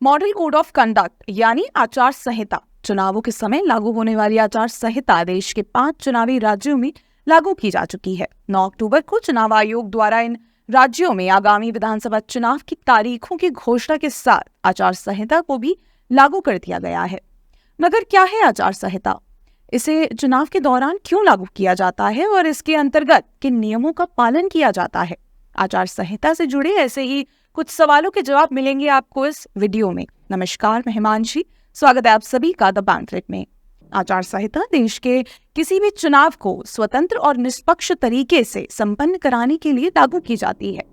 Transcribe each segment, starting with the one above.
Model code of conduct यानी आचार संहिता चुनावों के समय लागू होने वाली आचार संहिता देश के 5 चुनावी राज्यों में लागू की जा चुकी है। 9 अक्टूबर को चुनाव आयोग द्वारा इन राज्यों में आगामी विधानसभा चुनाव की तारीखों की घोषणा के साथ आचार संहिता को भी लागू कर दिया गया है। मगर क्या है आचार संहिता? इसे चुनाव के दौरान क्यों लागू किया जाता है और इसके अंतर्गत किन नियमों का पालन किया जाता है? आचार संहिता से जुड़े ऐसे ही कुछ सवालों के जवाब मिलेंगे आपको इस वीडियो में। नमस्कार, मैं हिमांशी, स्वागत है आप सभी का द पैम्फलेट में। आचार संहिता देश के किसी भी चुनाव को स्वतंत्र और निष्पक्ष तरीके से संपन्न कराने के लिए लागू की जाती है,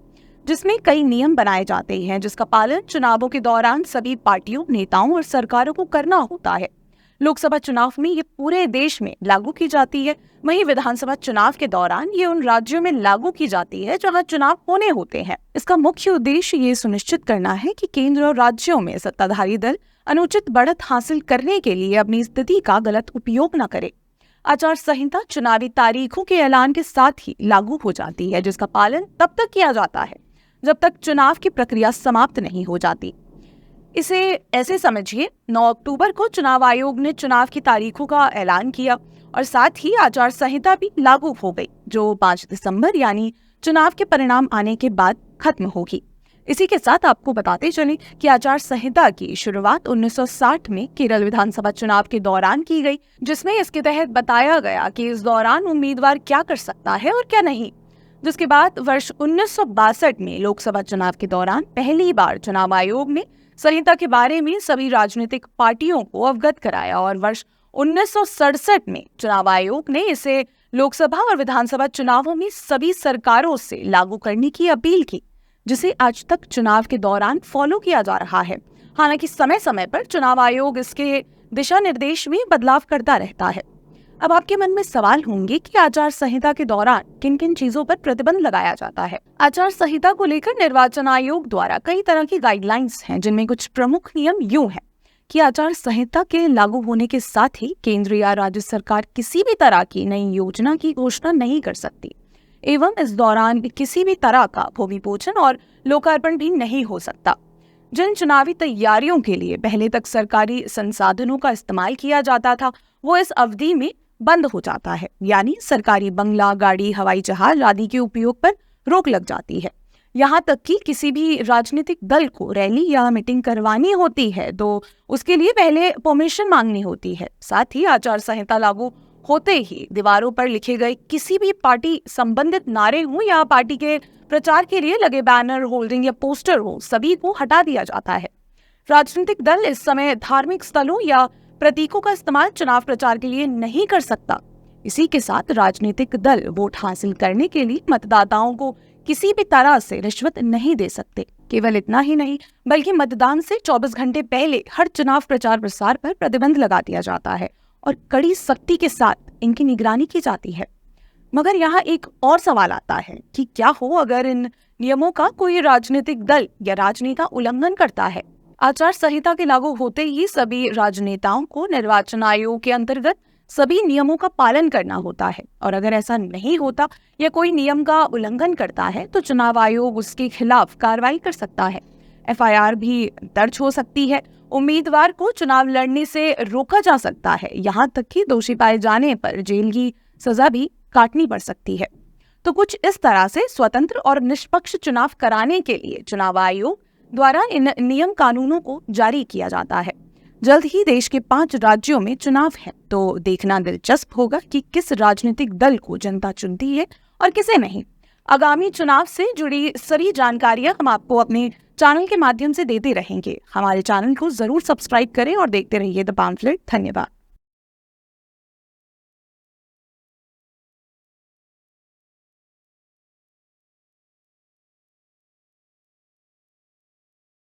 जिसमें कई नियम बनाए जाते हैं जिसका पालन चुनावों के दौरान सभी पार्टियों, नेताओं और सरकारों को करना होता है। लोकसभा चुनाव में ये पूरे देश में लागू की जाती है, वहीं विधानसभा चुनाव के दौरान ये उन राज्यों में लागू की जाती है जहां चुनाव होने होते हैं। इसका मुख्य उद्देश्य ये सुनिश्चित करना है कि केंद्र और राज्यों में सत्ताधारी दल अनुचित बढ़त हासिल करने के लिए अपनी स्थिति का गलत उपयोग न करे। आचार संहिता चुनावी तारीखों के ऐलान के साथ ही लागू हो जाती है, जिसका पालन तब तक किया जाता है जब तक चुनाव की प्रक्रिया समाप्त नहीं हो जाती। इसे ऐसे समझिए, 9 अक्टूबर को चुनाव आयोग ने चुनाव की तारीखों का ऐलान किया और साथ ही आचार संहिता भी लागू हो गई, जो 5 दिसंबर यानी चुनाव के परिणाम आने के बाद खत्म होगी। इसी के साथ आपको बताते चलें कि आचार संहिता की शुरुआत 1960 में केरल विधानसभा चुनाव के दौरान की गई, जिसमें इसके तहत बताया गया कि इस दौरान उम्मीदवार क्या कर सकता है और क्या नहीं। जिसके बाद वर्ष 1962 में लोकसभा चुनाव के दौरान पहली बार चुनाव आयोग ने संहिता के बारे में सभी राजनीतिक पार्टियों को अवगत कराया और वर्ष 1967 में चुनाव आयोग ने इसे लोकसभा और विधानसभा चुनावों में सभी सरकारों से लागू करने की अपील की, जिसे आज तक चुनाव के दौरान फॉलो किया जा रहा है। हालांकि समय समय पर चुनाव आयोग इसके दिशा निर्देश में बदलाव करता रहता है। अब आपके मन में सवाल होंगे कि आचार संहिता के दौरान किन किन चीजों पर प्रतिबंध लगाया जाता है। आचार संहिता को लेकर निर्वाचन आयोग द्वारा कई तरह की गाइडलाइंस हैं, जिनमें कुछ प्रमुख नियम यूं हैं कि आचार संहिता के लागू होने के साथ ही केंद्र या राज्य सरकार किसी भी तरह की नई योजना की घोषणा नहीं कर सकती, एवं इस दौरान किसी भी तरह का भूमि पूजन और लोकार्पण भी नहीं हो सकता। जिन चुनावी तैयारियों के लिए पहले तक सरकारी संसाधनों का इस्तेमाल किया जाता था, वो इस अवधि में बंद हो जाता है, यानी सरकारी बंगला, गाड़ी, हवाई जहाज आदि के उपयोग पर रोक लग जाती है। यहाँ तक कि किसी भी राजनीतिक दल को रैली या मीटिंग करवानी होती है तो उसके लिए पहले परमिशन मांगनी होती है। साथ ही आचार संहिता लागू होते ही दीवारों पर लिखे गए किसी भी पार्टी संबंधित नारे हों या पार्टी के प्रचार के लिए लगे बैनर, होल्डिंग या पोस्टर हो, सभी को हटा दिया जाता है। राजनीतिक दल इस समय धार्मिक स्थलों या प्रतीकों का इस्तेमाल चुनाव प्रचार के लिए नहीं कर सकता। इसी के साथ राजनीतिक दल वोट हासिल करने के लिए मतदाताओं को किसी भी तरह से रिश्वत नहीं दे सकते। केवल इतना ही नहीं, बल्कि मतदान से 24 घंटे पहले हर चुनाव प्रचार प्रसार पर प्रतिबंध लगा दिया जाता है और कड़ी सख्ती के साथ इनकी निगरानी की जाती है। मगर यहाँ एक और सवाल आता है कि क्या हो अगर इन नियमों का कोई राजनीतिक दल या राजनेता उल्लंघन करता है? आचार संहिता के लागू होते ही सभी राजनेताओं को निर्वाचन आयोग के अंतर्गत सभी नियमों का पालन करना होता है, और अगर ऐसा नहीं होता या कोई नियम का उल्लंघन करता है तो चुनाव आयोग उसके खिलाफ कार्रवाई कर सकता है। FIR भी दर्ज हो सकती है, उम्मीदवार को चुनाव लड़ने से रोका जा सकता है, यहाँ तक कि दोषी पाए जाने पर जेल की सजा भी काटनी पड़ सकती है। तो कुछ इस तरह से स्वतंत्र और निष्पक्ष चुनाव कराने के लिए चुनाव आयोग द्वारा इन नियम कानूनों को जारी किया जाता है। जल्द ही देश के 5 राज्यों में चुनाव है, तो देखना दिलचस्प होगा कि किस राजनीतिक दल को जनता चुनती है और किसे नहीं। आगामी चुनाव से जुड़ी सारी जानकारियां हम आपको अपने चैनल के माध्यम से देते रहेंगे। हमारे चैनल को जरूर सब्सक्राइब करें और देखते रहिए द पैम्फलेट। धन्यवाद।